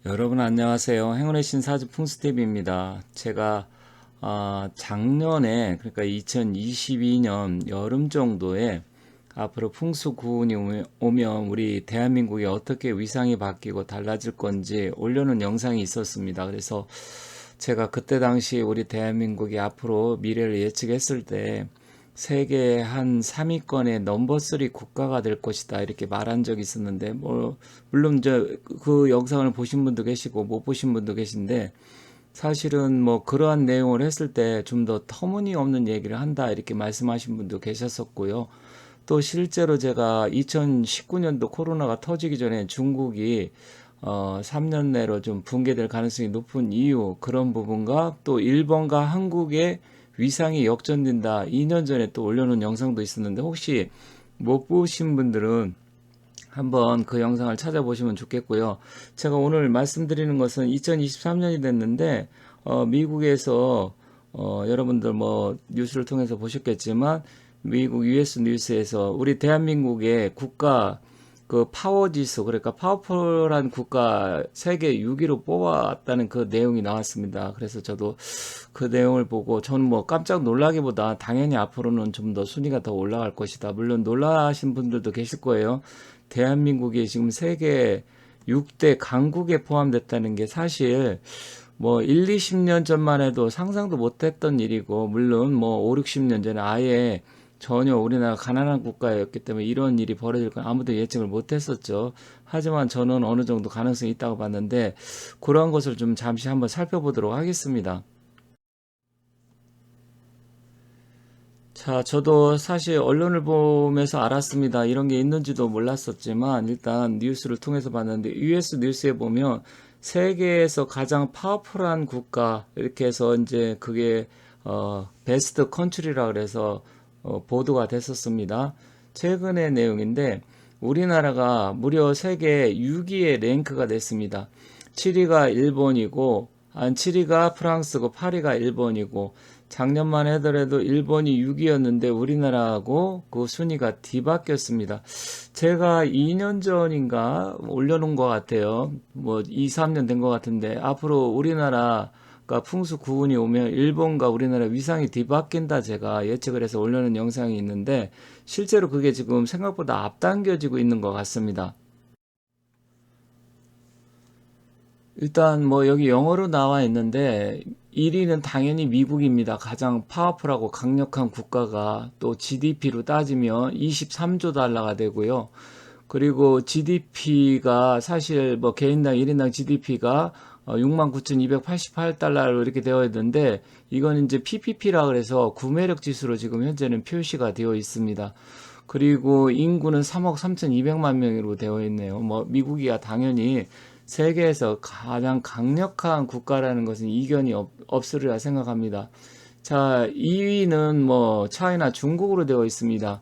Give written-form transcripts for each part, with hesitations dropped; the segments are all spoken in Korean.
여러분 안녕하세요. 행운의 신사주 풍수TV입니다. 제가 작년에 그러니까 2022년 여름 정도에 앞으로 풍수 구운이 오면 우리 대한민국이 어떻게 위상이 바뀌고 달라질 건지 올려놓은 영상이 있었습니다. 그래서 제가 그때 당시 우리 대한민국이 앞으로 미래를 예측했을 때 세계 한 3위권의 넘버 3 국가가 될 것이다 이렇게 말한 적이 있었는데 물론 그 영상을 보신 분도 계시고 못 보신 분도 계신데 사실은 그러한 내용을 했을 때 좀 더 터무니없는 얘기를 한다 이렇게 말씀하신 분도 계셨었고요. 또 실제로 제가 2019년도 코로나가 터지기 전에 중국이 3년 내로 좀 붕괴될 가능성이 높은 이유 그런 부분과 또 일본과 한국의 위상이 역전된다 2년 전에 또 올려놓은 영상도 있었는데 혹시 못 보신 분들은 한번 그 영상을 찾아보시면 좋겠고요. 제가 오늘 말씀드리는 것은 2023년이 됐는데 미국에서 여러분들 뉴스를 통해서 보셨겠지만 미국 US 뉴스에서 우리 대한민국의 국가 그 파워 지수 그러니까 파워풀한 국가 세계 6위로 뽑았다는 그 내용이 나왔습니다. 그래서 저도 그 내용을 보고 저는 깜짝 놀라기보다 당연히 앞으로는 좀 더 순위가 더 올라갈 것이다. 물론 놀라신 분들도 계실 거예요. 대한민국이 지금 세계 6대 강국에 포함됐다는 게 사실 1, 20년 전만 해도 상상도 못했던 일이고 물론 5, 60년 전에 아예 전혀 우리나라 가난한 국가였기 때문에 이런 일이 벌어질 건 아무도 예측을 못했었죠. 하지만 저는 어느 정도 가능성이 있다고 봤는데 그러한 것을 좀 잠시 한번 살펴보도록 하겠습니다. 자, 저도 사실 언론을 보면서 알았습니다. 이런 게 있는지도 몰랐었지만 일단 뉴스를 통해서 봤는데 US 뉴스에 보면 세계에서 가장 파워풀한 국가 이렇게 해서 이제 그게 베스트 컨트리라 그래서 보도가 됐었습니다. 최근의 내용인데 우리나라가 무려 세계 6위에 랭크가 됐습니다. 7위가 일본이고 7위가 프랑스고 8위가 일본이고 작년만 하더라도 일본이 6위였는데 우리나라하고 그 순위가 뒤바뀌었습니다. 제가 2년 전인가 올려놓은 것 같아요. 2, 3년 된 것 같은데 앞으로 우리나라가 풍수 구운이 오면 일본과 우리나라 위상이 뒤바뀐다 제가 예측을 해서 올려놓은 영상이 있는데 실제로 그게 지금 생각보다 앞당겨지고 있는 것 같습니다. 일단 여기 영어로 나와 있는데 1위는 당연히 미국입니다. 가장 파워풀하고 강력한 국가가 또 GDP로 따지면 23조 달러가 되고요. 그리고 GDP가 사실 개인당 1인당 GDP가 69,288달러로 이렇게 되어 있는데 이건 이제 PPP라 그래서 구매력 지수로 지금 현재는 표시가 되어 있습니다. 그리고 인구는 3억 3,200만 명으로 되어 있네요. 미국이야 당연히 세계에서 가장 강력한 국가라는 것은 이견이 없으리라 생각합니다. 자, 2위는 차이나 중국으로 되어 있습니다.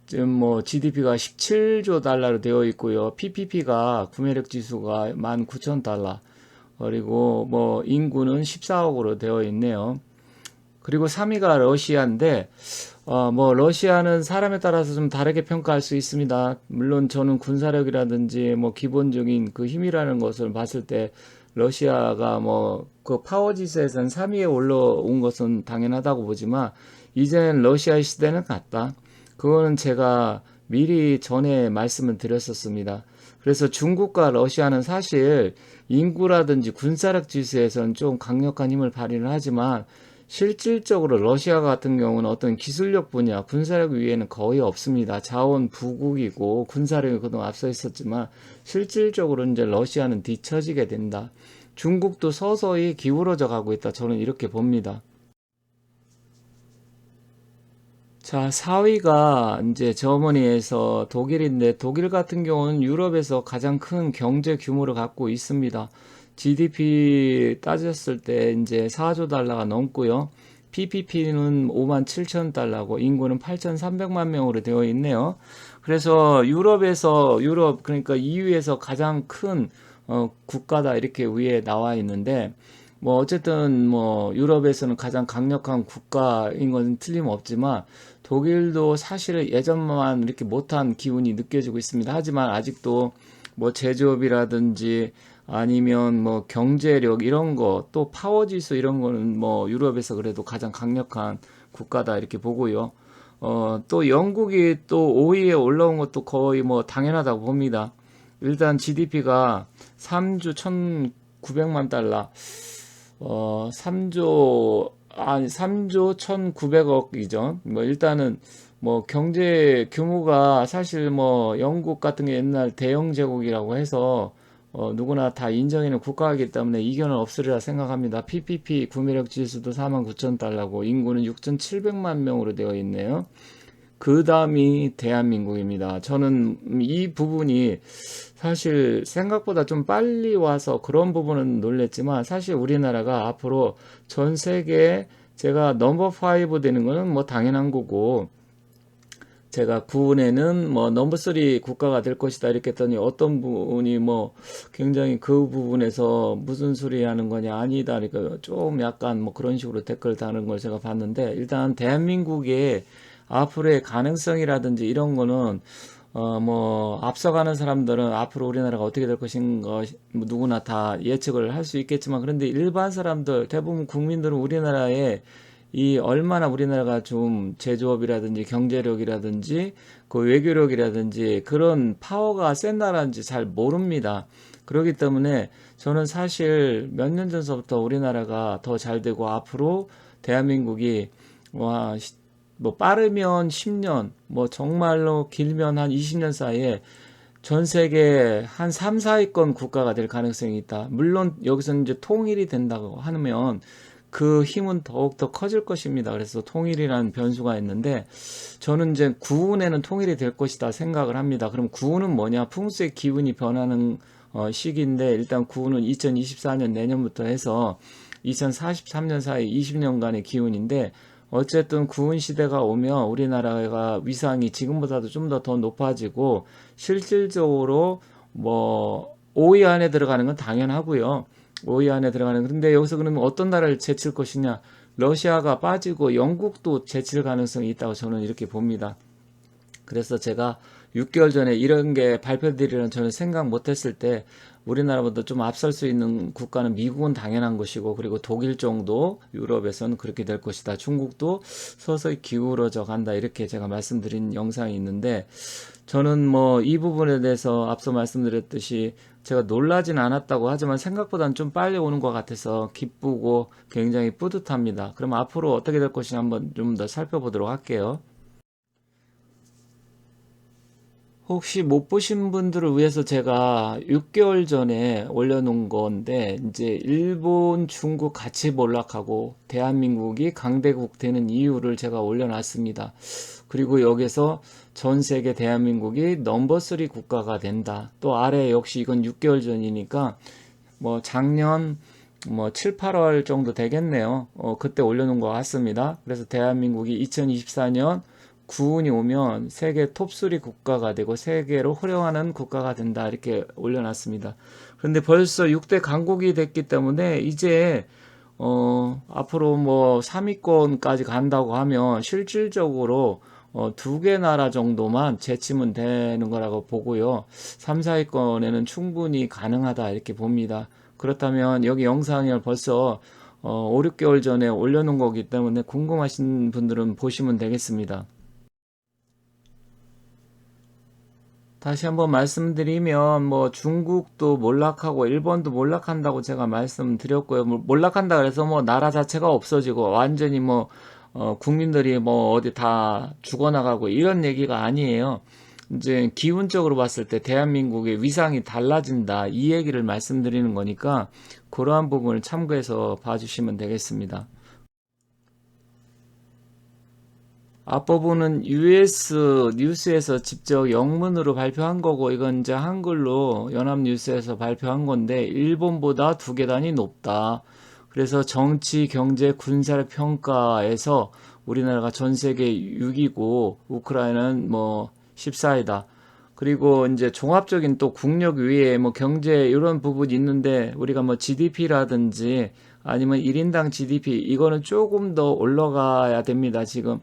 지금 GDP가 17조 달러로 되어 있고요. PPP가 구매력 지수가 19,000달러. 그리고 인구는 14억으로 되어 있네요. 그리고 3위가 러시아인데 러시아는 사람에 따라서 좀 다르게 평가할 수 있습니다. 물론 저는 군사력이라든지 기본적인 그 힘이라는 것을 봤을 때 러시아가 그 파워지수에서는 3위에 올라온 것은 당연하다고 보지만 이제는 러시아의 시대는 갔다. 그거는 제가 미리 전에 말씀을 드렸었습니다. 그래서 중국과 러시아는 사실 인구라든지 군사력 지수에서는 좀 강력한 힘을 발휘를 하지만 실질적으로 러시아 같은 경우는 어떤 기술력 분야, 군사력 위에는 거의 없습니다. 자원 부국이고 군사력이 그동안 앞서 있었지만 실질적으로 이제 러시아는 뒤처지게 된다. 중국도 서서히 기울어져 가고 있다. 저는 이렇게 봅니다. 자, 4위가 이제 저머니에서 독일인데 독일 같은 경우는 유럽에서 가장 큰 경제 규모를 갖고 있습니다. GDP 따졌을 때 이제 4조 달러가 넘고요. PPP는 5만 7천 달러고 인구는 8,300만 명으로 되어 있네요. 그래서 유럽 그러니까 EU에서 가장 큰 국가다 이렇게 위에 나와 있는데 어쨌든 유럽에서는 가장 강력한 국가인 건 틀림없지만 독일도 사실 예전만 이렇게 못한 기운이 느껴지고 있습니다. 하지만 아직도 제조업이라든지 아니면 뭐 경제력 이런 거, 또 파워 지수 이런 거는 뭐 유럽에서 그래도 가장 강력한 국가다 이렇게 보고요. 또 영국이 또 5위에 올라온 것도 거의 뭐 당연하다고 봅니다. 일단 GDP가 3주 1,900만 달러, 3조 1,900억이죠. 뭐 일단은 뭐 경제 규모가 사실 뭐 영국 같은 게 옛날 대영 제국이라고 해서 누구나 다 인정하는 국가이기 때문에 이견은 없으리라 생각합니다. PPP 구매력 지수도 49,000달러고 인구는 6,700만 명으로 되어 있네요. 그 다음이 대한민국입니다. 저는 이 부분이 사실 생각보다 좀 빨리 와서 그런 부분은 놀랬지만 사실 우리나라가 앞으로 전 세계에 제가 넘버 5 되는 거는 뭐 당연한 거고 제가 구은에는 뭐 넘버 3 국가가 될 것이다 이렇게 했더니 어떤 분이 뭐 굉장히 그 부분에서 무슨 소리 하는 거냐 아니다 그러니까 좀 약간 뭐 그런 식으로 댓글 다는 걸 제가 봤는데 일단 대한민국의 앞으로의 가능성이라든지 이런 거는 뭐 앞서가는 사람들은 앞으로 우리나라가 어떻게 될 것인가 뭐 누구나 다 예측을 할 수 있겠지만 그런데 일반 사람들 대부분 국민들은 우리나라에 이 얼마나 우리나라가 좀 제조업이라든지 경제력이라든지 그 외교력이라든지 그런 파워가 센 나라인지 잘 모릅니다. 그렇기 때문에 저는 사실 몇 년 전서부터 우리나라가 더 잘 되고 앞으로 대한민국이 와, 뭐 빠르면 10년, 뭐 정말로 길면 한 20년 사이에 전 세계 한 3, 4위권 국가가 될 가능성이 있다. 물론 여기서 이제 통일이 된다고 하면 그 힘은 더욱더 커질 것입니다. 그래서 통일이라는 변수가 있는데 저는 이제 구운에는 통일이 될 것이다 생각을 합니다. 그럼 구운은 뭐냐? 풍수의 기운이 변하는 시기인데 일단 구운은 2024년 내년부터 해서 2043년 사이 20년간의 기운인데 어쨌든 구은 시대가 오면 우리나라가 위상이 지금보다도 좀 더 높아지고 실질적으로 뭐 5위 안에 들어가는 건 당연하고요. 5위 안에 들어가는 근데 여기서 그러면 어떤 나라를 제칠 것이냐? 러시아가 빠지고 영국도 제칠 가능성이 있다고 저는 이렇게 봅니다. 그래서 제가 6개월 전에 이런 게 발표되리라는 저는 생각 못했을 때 우리나라보다 좀 앞설 수 있는 국가는 미국은 당연한 것이고 그리고 독일 정도 유럽에서는 그렇게 될 것이다. 중국도 서서히 기울어져 간다. 이렇게 제가 말씀드린 영상이 있는데 저는 뭐 이 부분에 대해서 앞서 말씀드렸듯이 제가 놀라진 않았다고 하지만 생각보다는 좀 빨리 오는 것 같아서 기쁘고 굉장히 뿌듯합니다. 그럼 앞으로 어떻게 될 것인지 한번 좀 더 살펴보도록 할게요. 혹시 못 보신 분들을 위해서 제가 6개월 전에 올려놓은 건데, 이제 일본, 중국 같이 몰락하고 대한민국이 강대국 되는 이유를 제가 올려놨습니다. 그리고 여기서 전 세계 대한민국이 넘버 3 국가가 된다. 또 아래 역시 이건 6개월 전이니까 뭐 작년 뭐 7, 8월 정도 되겠네요. 그때 올려놓은 것 같습니다. 그래서 대한민국이 2024년 구운이 오면 세계 톱3 국가가 되고 세계로 호령하는 국가가 된다 이렇게 올려놨습니다. 그런데 벌써 6대 강국이 됐기 때문에 이제 앞으로 뭐 3위권까지 간다고 하면 실질적으로 두 개 나라 정도만 제치면 되는 거라고 보고요. 3, 4위권에는 충분히 가능하다 이렇게 봅니다. 그렇다면 여기 영상을 벌써 5, 6개월 전에 올려놓은 거기 때문에 궁금하신 분들은 보시면 되겠습니다. 다시 한번 말씀드리면 뭐 중국도 몰락하고 일본도 몰락한다고 제가 말씀드렸고요. 몰락한다 그래서 뭐 나라 자체가 없어지고 완전히 뭐 국민들이 뭐 어디 다 죽어나가고 이런 얘기가 아니에요. 이제 기운적으로 봤을 때 대한민국의 위상이 달라진다 이 얘기를 말씀드리는 거니까 그러한 부분을 참고해서 봐주시면 되겠습니다. 앞부분은 US 뉴스에서 직접 영문으로 발표한 거고 이건 이제 한글로 연합뉴스에서 발표한 건데 일본보다 두 계단이 높다. 그래서 정치, 경제, 군사력 평가에서 우리나라가 전 세계 6위고 우크라이나는 뭐 14위다. 그리고 이제 종합적인 또 국력 위에 뭐 경제 이런 부분이 있는데 우리가 뭐 GDP라든지 아니면 1인당 GDP 이거는 조금 더 올라가야 됩니다. 지금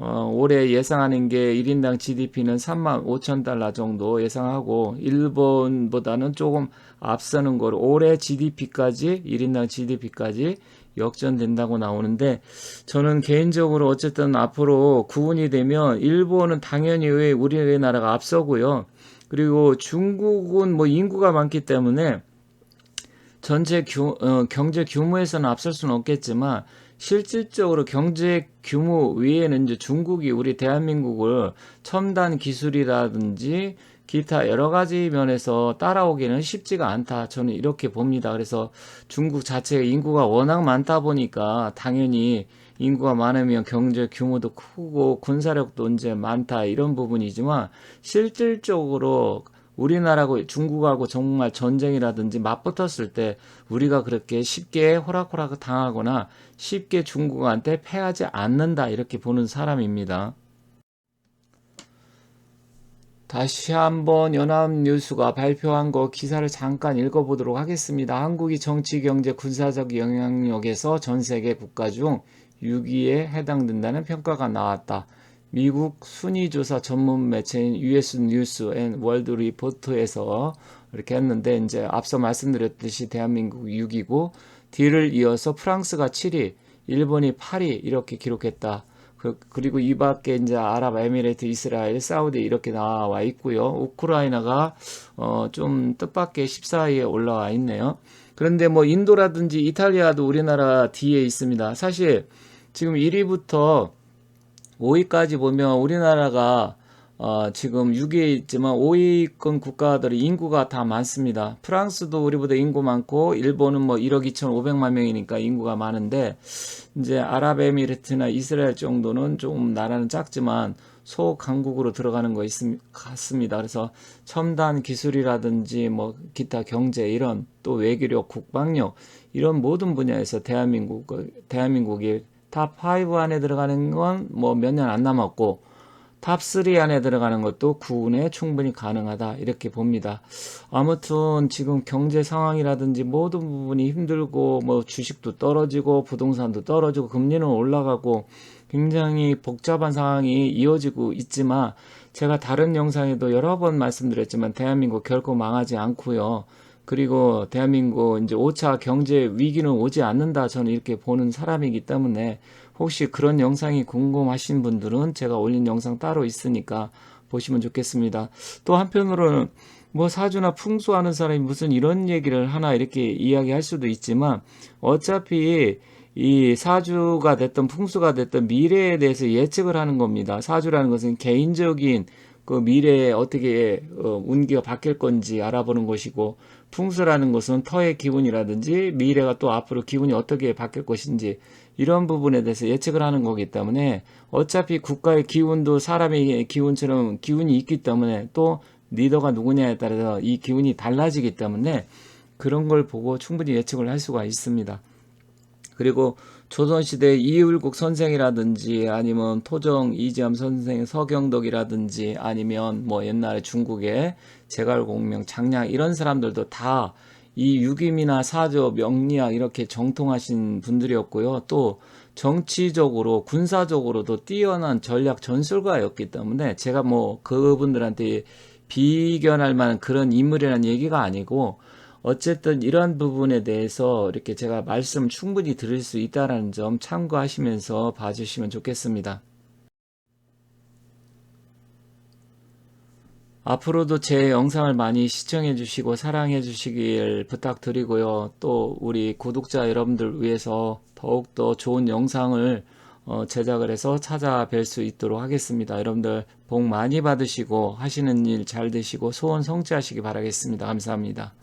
올해 예상하는 게 1인당 GDP는 35,000달러 정도 예상하고 일본보다는 조금 앞서는 거로 올해 GDP까지 1인당 GDP까지 역전된다고 나오는데 저는 개인적으로 어쨌든 앞으로 구분이 되면 일본은 당연히 왜 우리나라가 앞서고요. 그리고 중국은 뭐 인구가 많기 때문에 전체 경제 규모에서는 앞설 수는 없겠지만 실질적으로 경제 규모 위에는 이제 중국이 우리 대한민국을 첨단 기술이라든지 기타 여러 가지 면에서 따라오기는 쉽지가 않다. 저는 이렇게 봅니다. 그래서 중국 자체 인구가 워낙 많다 보니까 당연히 인구가 많으면 경제 규모도 크고 군사력도 이제 많다. 이런 부분이지만 실질적으로 우리나라하고 중국하고 정말 전쟁이라든지 맞붙었을 때 우리가 그렇게 쉽게 호락호락 당하거나 쉽게 중국한테 패하지 않는다 이렇게 보는 사람입니다. 다시 한번 연합뉴스가 발표한 거 기사를 잠깐 읽어보도록 하겠습니다. 한국이 정치, 경제, 군사적 영향력에서 전 세계 국가 중 6위에 해당된다는 평가가 나왔다. 미국 순위조사 전문 매체인 US 뉴스 앤 월드 리포트에서 이렇게 했는데 이제 앞서 말씀드렸듯이 대한민국 6위고 뒤를 이어서 프랑스가 7위, 일본이 8위 이렇게 기록했다. 그리고 이 밖에 이제 아랍에미레이트, 이스라엘, 사우디 이렇게 나와 있고요. 우크라이나가 좀 뜻밖의 14위에 올라와 있네요. 그런데 뭐 인도라든지 이탈리아도 우리나라 뒤에 있습니다. 사실 지금 1위부터 5위까지 보면 우리나라가 지금 6위에 있지만 5위권 국가들이 인구가 다 많습니다. 프랑스도 우리보다 인구 많고 일본은 뭐 1억 2,500만 명이니까 인구가 많은데 이제 아랍에미리트나 이스라엘 정도는 좀 나라는 작지만 소강국으로 들어가는 것 같습니다. 그래서 첨단 기술이라든지 뭐 기타 경제 이런 또 외교력, 국방력 이런 모든 분야에서 대한민국이 탑 5 안에 들어가는 건 뭐 몇 년 안 남았고 탑 3 안에 들어가는 것도 구분에 충분히 가능하다 이렇게 봅니다. 아무튼 지금 경제 상황이라든지 모든 부분이 힘들고 뭐 주식도 떨어지고 부동산도 떨어지고 금리는 올라가고 굉장히 복잡한 상황이 이어지고 있지만 제가 다른 영상에도 여러 번 말씀드렸지만 대한민국 결코 망하지 않고요. 그리고 대한민국 이제 5차 경제 위기는 오지 않는다 저는 이렇게 보는 사람이기 때문에 혹시 그런 영상이 궁금하신 분들은 제가 올린 영상 따로 있으니까 보시면 좋겠습니다. 또 한편으로는 뭐 사주나 풍수하는 사람이 무슨 이런 얘기를 하나 이렇게 이야기할 수도 있지만 어차피 이 사주가 됐든 풍수가 됐든 미래에 대해서 예측을 하는 겁니다. 사주라는 것은 개인적인 그 미래에 어떻게 운기가 바뀔 건지 알아보는 것이고 풍수라는 것은 터의 기운이라든지 미래가 또 앞으로 기운이 어떻게 바뀔 것인지 이런 부분에 대해서 예측을 하는 거기 때문에 어차피 국가의 기운도 사람의 기운처럼 기운이 있기 때문에 또 리더가 누구냐에 따라서 이 기운이 달라지기 때문에 그런 걸 보고 충분히 예측을 할 수가 있습니다. 그리고 조선시대 이울국 선생이라든지 아니면 토정 이지암 선생 서경덕이라든지 아니면 뭐 옛날에 중국의 제갈공명 장량 이런 사람들도 다 이 유기이나 사조 명리학 이렇게 정통하신 분들이었고요. 또 정치적으로 군사적으로도 뛰어난 전략 전술가였기 때문에 제가 뭐 그분들한테 비견할 만한 그런 인물이라는 얘기가 아니고 어쨌든 이런 부분에 대해서 이렇게 제가 말씀 충분히 드릴 수 있다는 점 참고하시면서 봐주시면 좋겠습니다. 앞으로도 제 영상을 많이 시청해 주시고 사랑해 주시길 부탁드리고요. 또 우리 구독자 여러분들 위해서 더욱더 좋은 영상을 제작을 해서 찾아뵐 수 있도록 하겠습니다. 여러분들 복 많이 받으시고 하시는 일 잘 되시고 소원 성취하시기 바라겠습니다. 감사합니다.